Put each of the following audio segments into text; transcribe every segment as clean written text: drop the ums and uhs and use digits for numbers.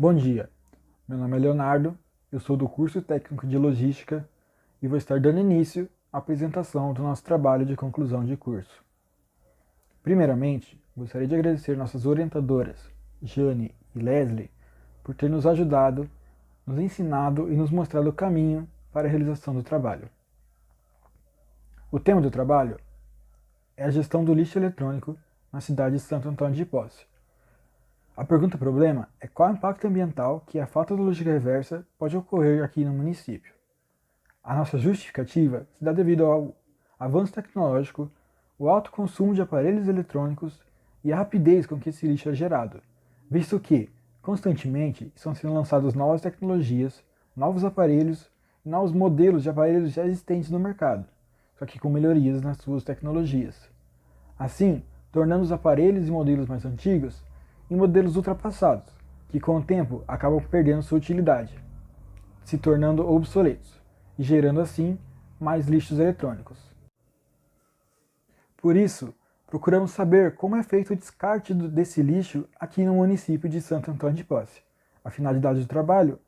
Bom dia, meu nome é Leonardo, eu sou do curso técnico de logística e vou estar dando início à apresentação do nosso trabalho de conclusão de curso. Primeiramente, gostaria de agradecer nossas orientadoras, Jane e Leslie, por ter nos ajudado, nos ensinado e nos mostrado o caminho para a realização do trabalho. O tema do trabalho é a gestão do lixo eletrônico na cidade de Santo Antônio de Posse. A pergunta-problema é qual o impacto ambiental que a falta de logística reversa pode ocorrer aqui no município. A nossa justificativa se dá devido ao avanço tecnológico, o alto consumo de aparelhos eletrônicos e a rapidez com que esse lixo é gerado, visto que, constantemente, estão sendo lançadas novas tecnologias, novos aparelhos e novos modelos de aparelhos já existentes no mercado, só que com melhorias nas suas tecnologias. Assim, tornando os aparelhos e modelos mais antigos em modelos ultrapassados, que com o tempo acabam perdendo sua utilidade, se tornando obsoletos e gerando assim mais lixos eletrônicos. Por isso, procuramos saber como é feito o descarte desse lixo aqui no município de Santo Antônio de Posse. A finalidade do trabalho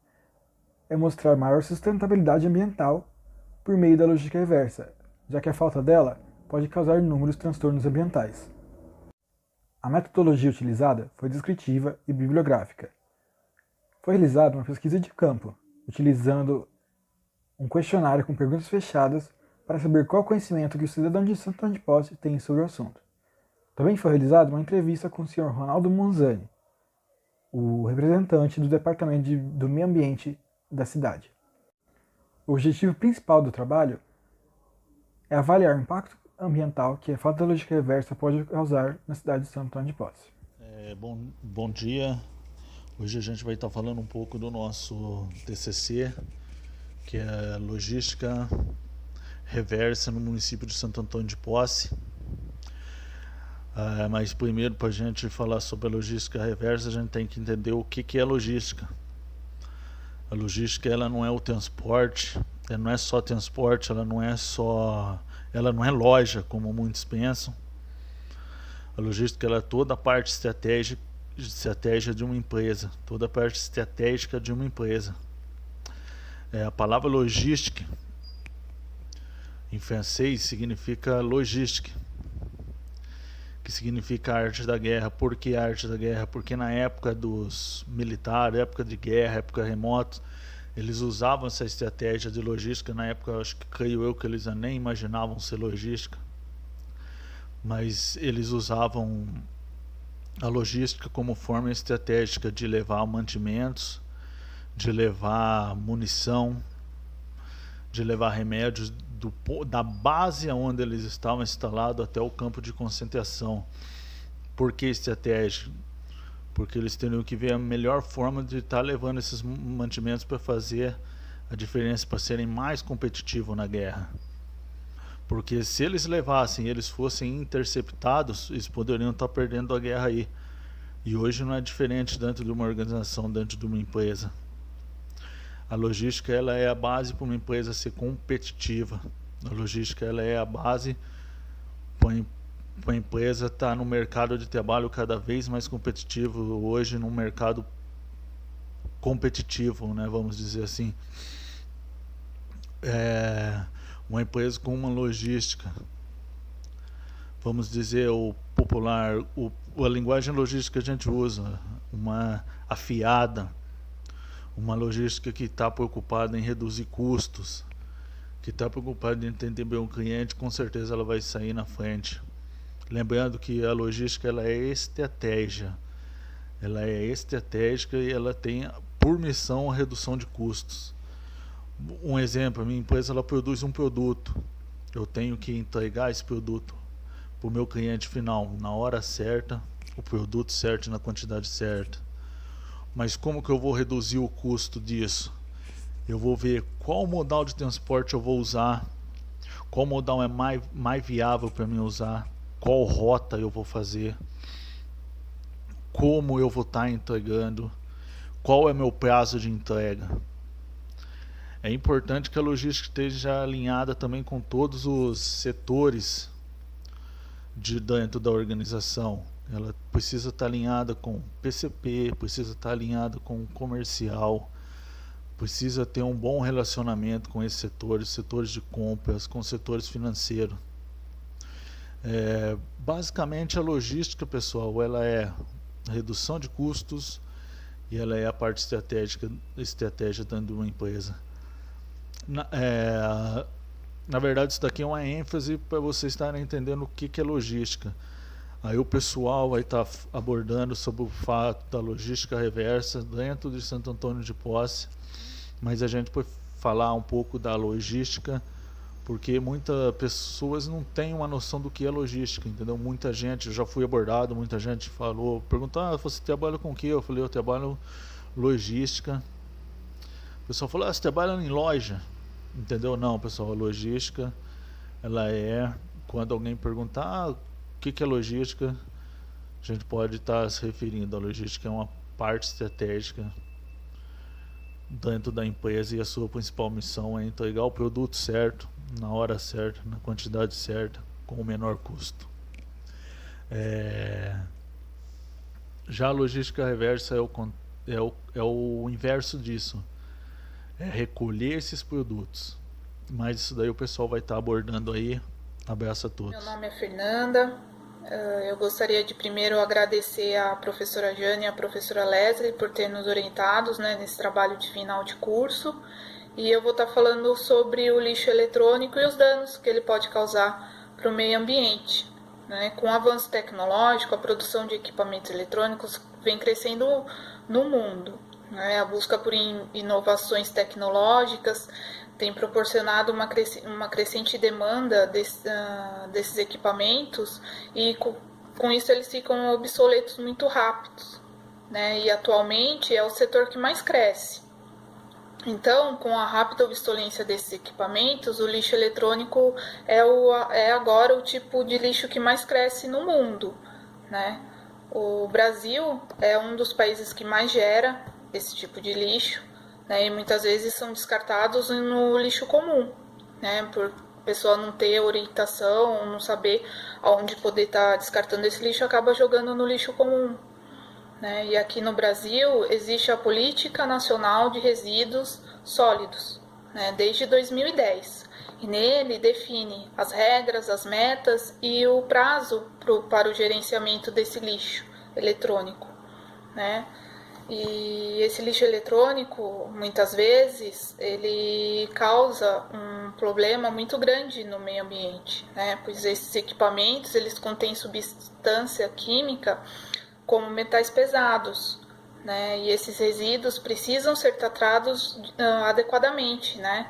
é mostrar maior sustentabilidade ambiental por meio da logística reversa, já que a falta dela pode causar inúmeros transtornos ambientais. A metodologia utilizada foi descritiva e bibliográfica. Foi realizada uma pesquisa de campo, utilizando um questionário com perguntas fechadas para saber qual conhecimento que o cidadão de Santo Antônio de Posse tem sobre o assunto. Também foi realizada uma entrevista com o Sr. Ronaldo Monzani, o representante do Departamento do Meio Ambiente da cidade. O objetivo principal do trabalho é avaliar o impacto ambiental que a falta de logística reversa pode causar na cidade de Santo Antônio de Posse. Bom dia, hoje a gente vai estar falando um pouco do nosso TCC, que é Logística Reversa no município de Santo Antônio de Posse. Mas primeiro, para a gente falar sobre a logística reversa, a gente tem que entender o que é logística. A logística, ela não é o transporte, ela não é só transporte, ela não é loja, como muitos pensam. A logística, ela é toda a parte estratégia de uma empresa, toda a parte estratégica de uma empresa. A palavra logística, em francês, significa logística, que significa arte da guerra. Por que arte da guerra? Porque na época dos militares, época de guerra, época remota, eles usavam essa estratégia de logística. Na época, creio eu que eles nem imaginavam ser logística, mas eles usavam a logística como forma estratégica de levar mantimentos, de levar munição, de levar remédios da base onde eles estavam instalados até o campo de concentração. Por que estratégia? Porque eles teriam que ver a melhor forma de estar levando esses mantimentos para fazer a diferença, para serem mais competitivos na guerra. Porque se eles levassem, eles fossem interceptados, eles poderiam estar perdendo a guerra aí. E hoje não é diferente dentro de uma organização, dentro de uma empresa. A logística, ela é a base para uma empresa ser competitiva. A logística, ela é a base para a empresa estar no mercado de trabalho cada vez mais competitivo, hoje num mercado competitivo, né, vamos dizer assim. Uma empresa com uma logística, vamos dizer, o popular, a linguagem logística que a gente usa, uma afiada, uma logística que está preocupada em reduzir custos, que está preocupada em entender bem o cliente, com certeza ela vai sair na frente. Lembrando que a logística, ela é estratégia, ela é estratégica e ela tem por missão a redução de custos. Um exemplo, a minha empresa, ela produz um produto, eu tenho que entregar esse produto para o meu cliente final na hora certa, o produto certo, na quantidade certa. Mas como que eu vou reduzir o custo disso? Eu vou ver qual modal de transporte eu vou usar, qual modal é mais viável para mim usar, qual rota eu vou fazer, como eu vou estar entregando, qual é meu prazo de entrega. É importante que a logística esteja alinhada também com todos os setores dentro da organização. Ela precisa estar alinhada com PCP, precisa estar alinhada com comercial, precisa ter um bom relacionamento com esses setores de compras, com setores financeiros. Basicamente a logística, pessoal, ela é redução de custos e ela é a parte estratégia dentro de uma empresa. Na verdade, isso daqui é uma ênfase para vocês estarem entendendo o que é logística. Aí o pessoal vai estar abordando sobre o fato da logística reversa dentro de Santo Antônio de Posse, mas a gente pode falar um pouco da logística, porque muitas pessoas não têm uma noção do que é logística, entendeu? Muita gente, eu já fui abordado, muita gente perguntou, você trabalha com o que? Eu falei, eu trabalho logística. O pessoal falou, você trabalha em loja, entendeu? Não, pessoal, a logística, ela é, quando alguém perguntar, o que é logística, a gente pode estar se referindo à logística, é uma parte estratégica dentro da empresa e a sua principal missão é entregar o produto certo, na hora certa, na quantidade certa, com o menor custo. Já a logística reversa é o inverso disso, é recolher esses produtos, mas isso daí o pessoal vai estar abordando aí. Abraço a todos. Meu nome é Fernanda. Eu gostaria de primeiro agradecer à professora Jane e à professora Leslie por ter nos orientados, né, nesse trabalho de final de curso. E eu vou estar falando sobre o lixo eletrônico e os danos que ele pode causar para o meio ambiente. Né? Com o avanço tecnológico, a produção de equipamentos eletrônicos vem crescendo no mundo. Né? A busca por inovações tecnológicas tem proporcionado uma crescente demanda desses equipamentos e com isso eles ficam obsoletos muito rápidos, né? E atualmente é o setor que mais cresce. Então, com a rápida obsolência desses equipamentos, o lixo eletrônico é agora o tipo de lixo que mais cresce no mundo, né? O Brasil é um dos países que mais gera esse tipo de lixo, né, e muitas vezes são descartados no lixo comum, né, por a pessoa não ter orientação, não saber aonde poder estar descartando esse lixo, acaba jogando no lixo comum. Né, e aqui no Brasil existe a Política Nacional de Resíduos Sólidos, né, desde 2010, e nele define as regras, as metas e o prazo para o gerenciamento desse lixo eletrônico. Né. E esse lixo eletrônico, muitas vezes, ele causa um problema muito grande no meio ambiente, né? Pois esses equipamentos, eles contêm substância química como metais pesados, né? E esses resíduos precisam ser tratados adequadamente, né?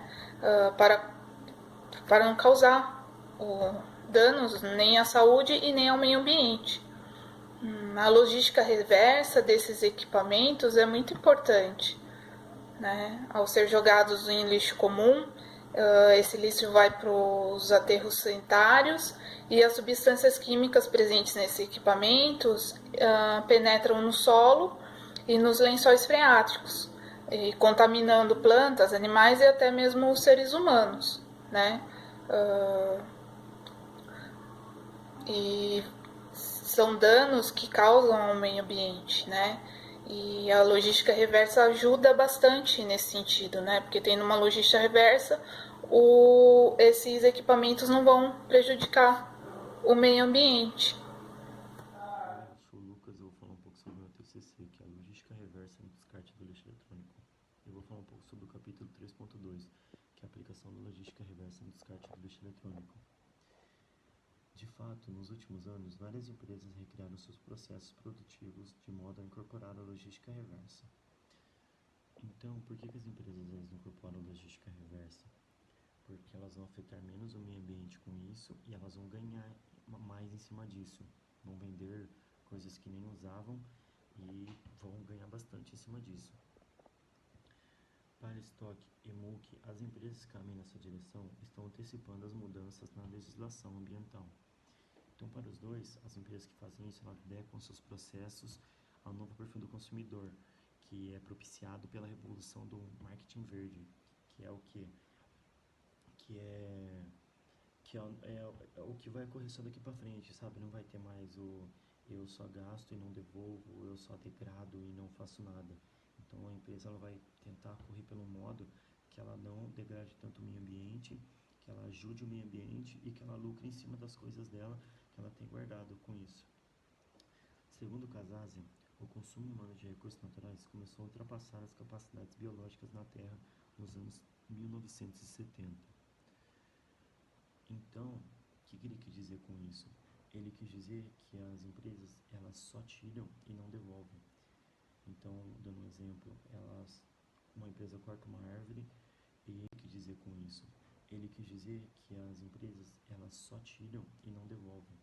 Para não causar danos nem à saúde e nem ao meio ambiente. A logística reversa desses equipamentos é muito importante, né? Ao ser jogados em lixo comum, esse lixo vai para os aterros sanitários e as substâncias químicas presentes nesses equipamentos penetram no solo e nos lençóis freáticos, e contaminando plantas, animais e até mesmo os seres humanos, né? E são danos que causam ao meio ambiente, né? E a logística reversa ajuda bastante nesse sentido, né? Porque tendo uma logística reversa, esses equipamentos não vão prejudicar o meio ambiente. Eu sou o Lucas, eu vou falar um pouco sobre o meu TCC, que é a logística reversa no descarte do lixo eletrônico. Eu vou falar um pouco sobre o capítulo 3.2, que é a aplicação da logística reversa no descarte do lixo eletrônico. De fato, nos últimos anos, várias empresas recriaram seus processos produtivos de modo a incorporar a logística reversa. Então, por que as empresas não incorporam a logística reversa? Porque elas vão afetar menos o meio ambiente com isso e elas vão ganhar mais em cima disso. Vão vender coisas que nem usavam e vão ganhar bastante em cima disso. Para Stock e MUC, as empresas que caminham nessa direção estão antecipando as mudanças na legislação ambiental. Então, para os dois, as empresas que fazem isso, elas adequam seus processos ao novo perfil do consumidor, que é propiciado pela revolução do marketing verde, que é o quê? Que é o que vai ocorrer só daqui para frente, sabe? Não vai ter mais eu só gasto e não devolvo, eu só degrado e não faço nada. Então a empresa ela vai tentar correr pelo modo que ela não degrade tanto o meio ambiente, que ela ajude o meio ambiente e que ela lucre em cima das coisas dela que ela tem guardado com isso. Segundo Casasi, o consumo humano de recursos naturais começou a ultrapassar as capacidades biológicas na Terra nos anos 1970. Então, o que ele quis dizer com isso? Ele quis dizer que as empresas elas só tiram e não devolvem. Então, dando um exemplo, uma empresa corta uma árvore e ele quis dizer com isso. Ele quis dizer que as empresas elas só tiram e não devolvem.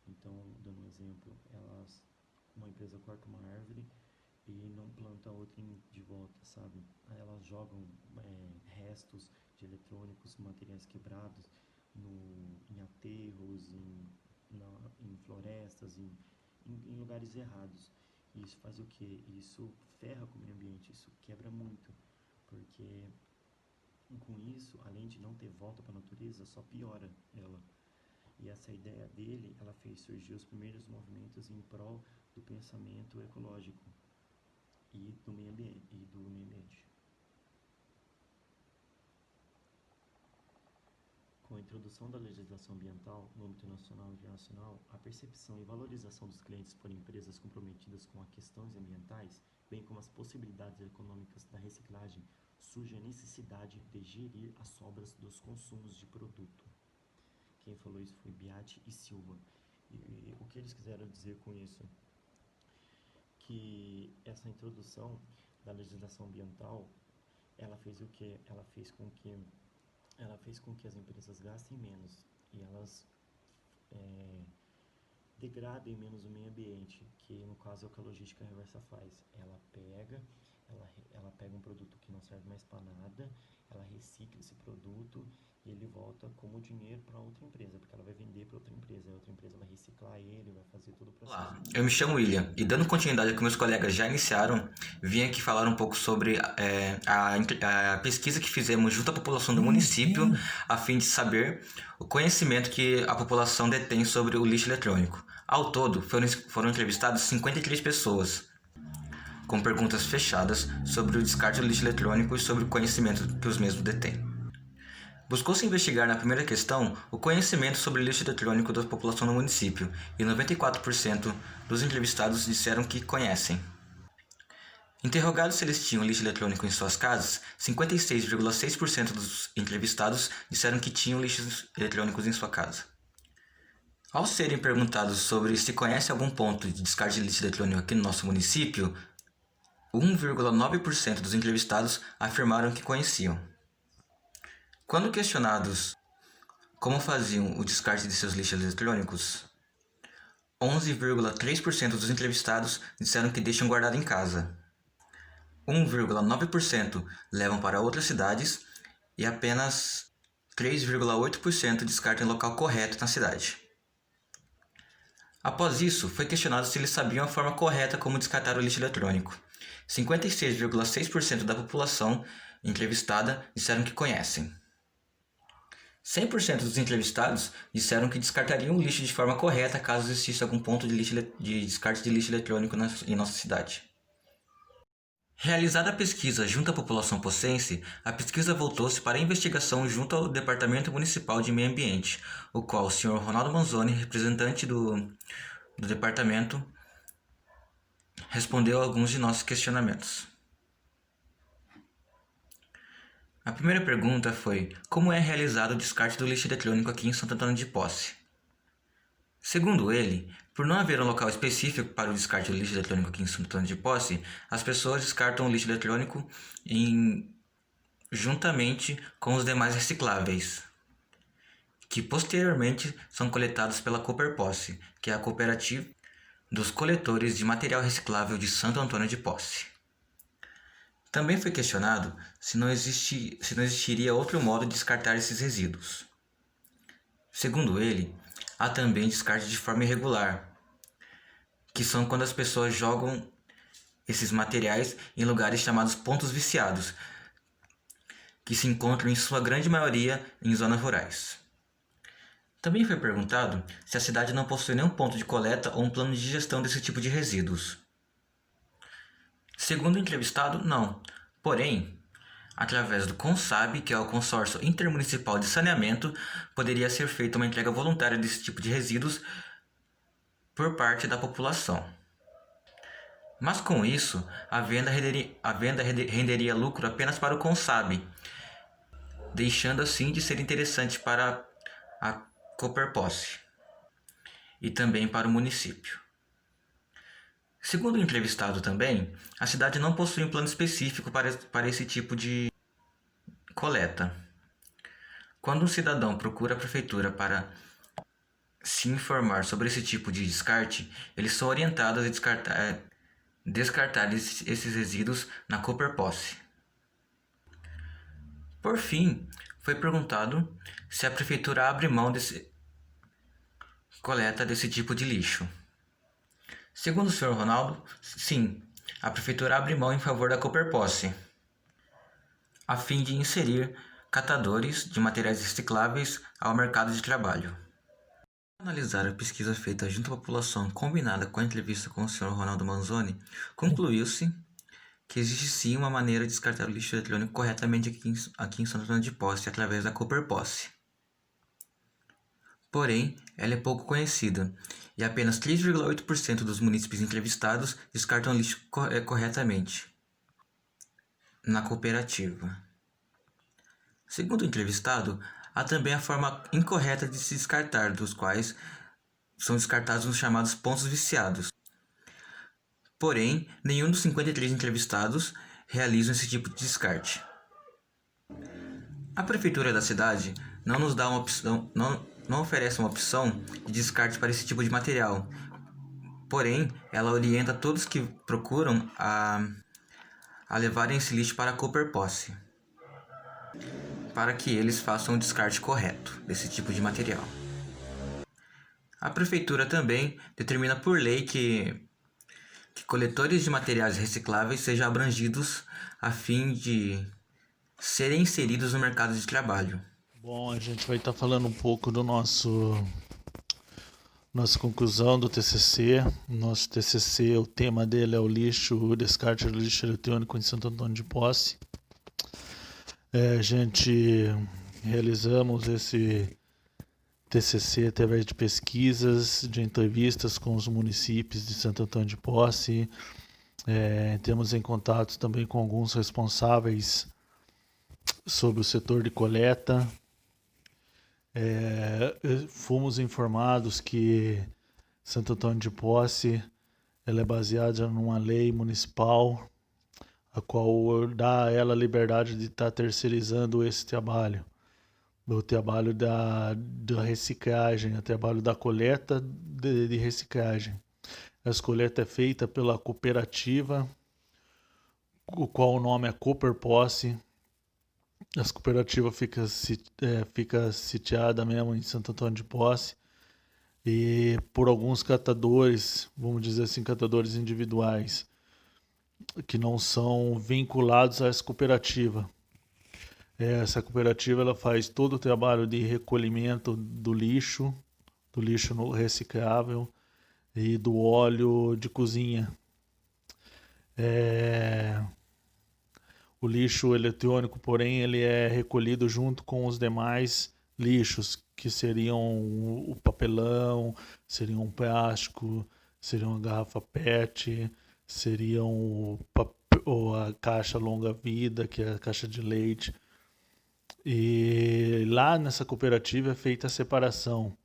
Então, dando um exemplo, uma empresa corta uma árvore e não planta outra de volta, sabe? Aí elas jogam restos de eletrônicos, materiais quebrados em aterros, em florestas, em lugares errados. E isso faz o quê? Isso ferra com o meio ambiente, isso quebra muito, porque com isso, além de não ter volta para a natureza, só piora ela. E essa ideia dele, ela fez surgir os primeiros movimentos em prol do pensamento ecológico e do meio ambiente. Com a introdução da legislação ambiental no âmbito nacional e internacional, a percepção e valorização dos clientes por empresas comprometidas com as questões ambientais, bem como as possibilidades econômicas da reciclagem, surge a necessidade de gerir as sobras dos consumos de produto. Quem falou isso foi Beatti e Silva. E o que eles quiseram dizer com isso? Que essa introdução da legislação ambiental, ela fez o quê? Ela fez com que as empresas gastem menos e elas degradem menos o meio ambiente, que no caso é o que a logística reversa faz. Ela pega um produto que não serve mais para nada, ela recicla esse produto e ele volta como dinheiro para outra empresa, porque ela vai vender para outra empresa, a outra empresa vai reciclar ele, vai fazer todo o processo. Olá, eu me chamo William e dando continuidade ao que meus colegas já iniciaram, vim aqui falar um pouco sobre a pesquisa que fizemos junto à população do município, a fim de saber o conhecimento que a população detém sobre o lixo eletrônico. Ao todo, foram entrevistadas 53 pessoas, com perguntas fechadas sobre o descarte do lixo eletrônico e sobre o conhecimento que os mesmos detêm. Buscou-se investigar na primeira questão o conhecimento sobre o lixo eletrônico da população do município e 94% dos entrevistados disseram que conhecem. Interrogados se eles tinham lixo eletrônico em suas casas, 56,6% dos entrevistados disseram que tinham lixos eletrônicos em sua casa. Ao serem perguntados sobre se conhece algum ponto de descarte de lixo eletrônico aqui no nosso município, 1,9% dos entrevistados afirmaram que conheciam. Quando questionados como faziam o descarte de seus lixos eletrônicos, 11,3% dos entrevistados disseram que deixam guardado em casa. 1,9% levam para outras cidades e apenas 3,8% descartam em local correto na cidade. Após isso, foi questionado se eles sabiam a forma correta como descartar o lixo eletrônico. 56,6% da população entrevistada disseram que conhecem. 100% dos entrevistados disseram que descartariam o lixo de forma correta caso existisse algum ponto de descarte de lixo eletrônico em nossa cidade. Realizada a pesquisa junto à população possense, a pesquisa voltou-se para a investigação junto ao Departamento Municipal de Meio Ambiente, o qual o Sr. Ronaldo Manzoni, representante do departamento, respondeu a alguns de nossos questionamentos. A primeira pergunta foi: como é realizado o descarte do lixo eletrônico aqui em Santo Antônio de Posse? Segundo ele, por não haver um local específico para o descarte do lixo eletrônico aqui em Santo Antônio de Posse, as pessoas descartam o lixo eletrônico juntamente com os demais recicláveis, que posteriormente são coletados pela Coperposse, que é a cooperativa dos coletores de material reciclável de Santo Antônio de Posse. Também foi questionado se não existiria outro modo de descartar esses resíduos. Segundo ele, há também descarte de forma irregular, que são quando as pessoas jogam esses materiais em lugares chamados pontos viciados, que se encontram em sua grande maioria em zonas rurais. Também foi perguntado se a cidade não possui nenhum ponto de coleta ou um plano de gestão desse tipo de resíduos. Segundo o entrevistado, não. Porém, através do CONSAB, que é o Consórcio Intermunicipal de Saneamento, poderia ser feita uma entrega voluntária desse tipo de resíduos por parte da população. Mas com isso, a venda renderia lucro apenas para o CONSAB, deixando assim de ser interessante para a Cooperposse e também para o município. Segundo o entrevistado também, a cidade não possui um plano específico para esse tipo de coleta. Quando um cidadão procura a prefeitura para se informar sobre esse tipo de descarte, eles são orientados a descartar esses resíduos na Cooperposse. Por fim, foi perguntado se a prefeitura abre mão desse coleta desse tipo de lixo. Segundo o Sr. Ronaldo, sim, a prefeitura abre mão em favor da Cooperposse, a fim de inserir catadores de materiais recicláveis ao mercado de trabalho. Ao analisar a pesquisa feita junto à população combinada com a entrevista com o Sr. Ronaldo Manzoni, concluiu-se que existe sim uma maneira de descartar o lixo eletrônico corretamente aqui em Santo Antônio de Posse através da Cooperposse. Porém, ela é pouco conhecida e apenas 3,8% dos munícipes entrevistados descartam lixo corretamente na cooperativa. Segundo o entrevistado, há também a forma incorreta de se descartar, dos quais são descartados nos chamados pontos viciados. Porém, nenhum dos 53 entrevistados realizam esse tipo de descarte. A prefeitura da cidade não nos dá uma opção, não oferece uma opção de descarte para esse tipo de material. Porém, ela orienta todos que procuram a levarem esse lixo para a Cooperposse, para que eles façam o descarte correto desse tipo de material. A prefeitura também determina por lei que coletores de materiais recicláveis sejam abrangidos a fim de serem inseridos no mercado de trabalho. Bom, a gente vai estar falando um pouco do nossa conclusão do TCC. Nosso TCC, o tema dele é o descarte do lixo eletrônico em Santo Antônio de Posse. A gente realizamos esse TCC através de pesquisas, de entrevistas com os municípios de Santo Antônio de Posse. Temos em contato também com alguns responsáveis sobre o setor de coleta. Fomos informados que Santo Antônio de Posse ela é baseada numa lei municipal, a qual dá a ela a liberdade de estar terceirizando esse trabalho. O trabalho da reciclagem, o trabalho da coleta de reciclagem. Essa coleta é feita pela cooperativa, o qual o nome é Cooperposse. Essa cooperativa fica sitiada mesmo em Santo Antônio de Posse e por alguns catadores, vamos dizer assim, catadores individuais, que não são vinculados a essa cooperativa. Essa cooperativa ela faz todo o trabalho de recolhimento do lixo reciclável e do óleo de cozinha. O lixo eletrônico, porém, ele é recolhido junto com os demais lixos, que seriam o papelão, seriam o plástico, seriam a garrafa PET, seriam a caixa longa-vida, que é a caixa de leite. E lá nessa cooperativa é feita a separação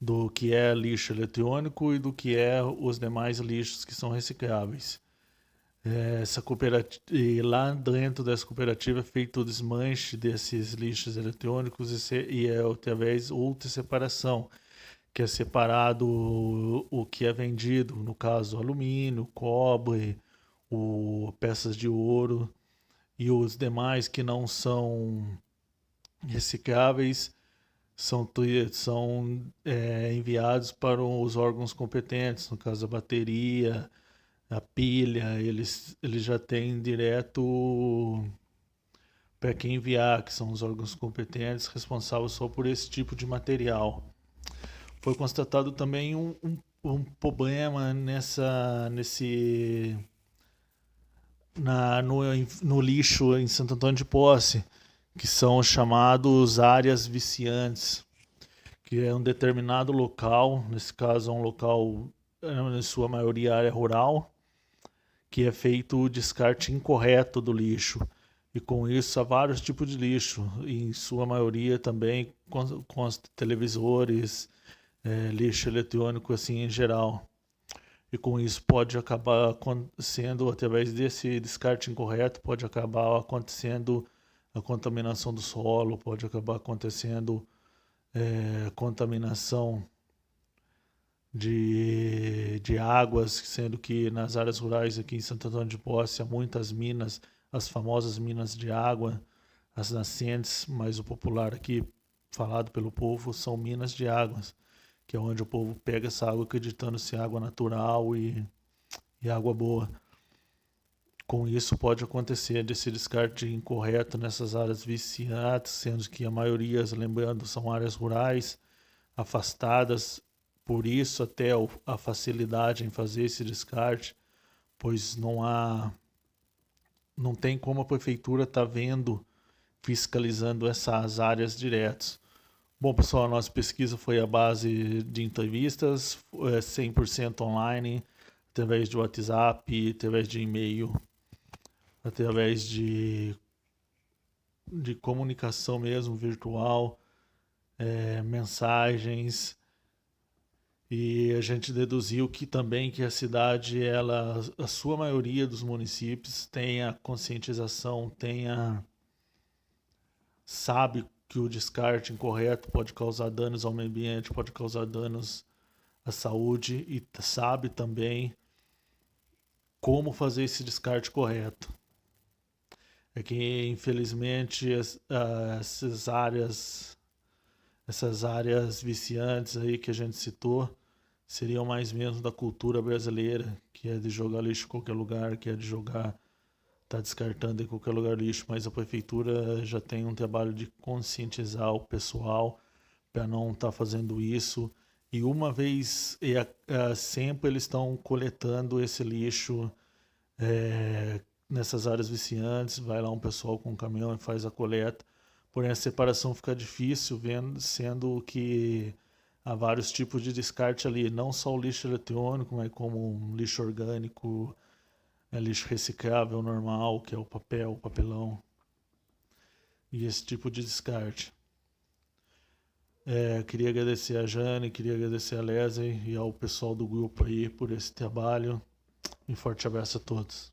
do que é lixo eletrônico e do que é os demais lixos que são recicláveis. E lá dentro dessa cooperativa é feito o desmanche desses lixos eletrônicos e é através outra separação, que é separado o que é vendido, no caso alumínio, cobre, peças de ouro, e os demais que não são recicláveis são enviados para os órgãos competentes, no caso a bateria, a pilha, eles já têm direto PEC enviar, que são os órgãos competentes responsáveis só por esse tipo de material. Foi constatado também um problema no lixo em Santo Antônio de Posse, que são os chamados áreas viciantes, que é um determinado local, nesse caso é um local, em sua maioria, área rural, que é feito o descarte incorreto do lixo. E com isso há vários tipos de lixo, e em sua maioria também consta televisores, lixo eletrônico assim em geral. E com isso pode acabar acontecendo, através desse descarte incorreto, pode acabar acontecendo a contaminação do solo, pode acabar acontecendo contaminação de águas, sendo que nas áreas rurais aqui em Santo Antônio de Posse há muitas minas, as famosas minas de água, as nascentes, mas o popular aqui, falado pelo povo, são minas de águas, que é onde o povo pega essa água acreditando ser água natural e água boa. Com isso pode acontecer desse descarte incorreto nessas áreas viciantes, sendo que a maioria, lembrando, são áreas rurais, afastadas, por isso até a facilidade em fazer esse descarte, pois não tem como a prefeitura estar vendo, fiscalizando essas áreas diretas. Bom, pessoal, a nossa pesquisa foi à base de entrevistas, 100% online, através de WhatsApp, através de e-mail, através de comunicação mesmo, virtual, mensagens. E a gente deduziu que também que a cidade, a sua maioria dos municípios tem a conscientização, sabe que o descarte incorreto pode causar danos ao meio ambiente, pode causar danos à saúde, e sabe também como fazer esse descarte correto. É que, infelizmente, essas áreas viciantes aí que a gente citou seriam mais mesmo da cultura brasileira, que é de jogar lixo em qualquer lugar, que é de tá descartando em qualquer lugar lixo, mas a prefeitura já tem um trabalho de conscientizar o pessoal para não estar fazendo isso. E uma vez sempre eles estão coletando esse lixo nessas áreas viciantes, vai lá um pessoal com um caminhão e faz a coleta. Porém, a separação fica difícil, sendo que há vários tipos de descarte ali, não só o lixo eletrônico, mas como um lixo orgânico, lixo reciclável normal, que é o papel, o papelão, e esse tipo de descarte. Queria agradecer a Jane, queria agradecer a Leslie e ao pessoal do grupo aí por esse trabalho. Um forte abraço a todos.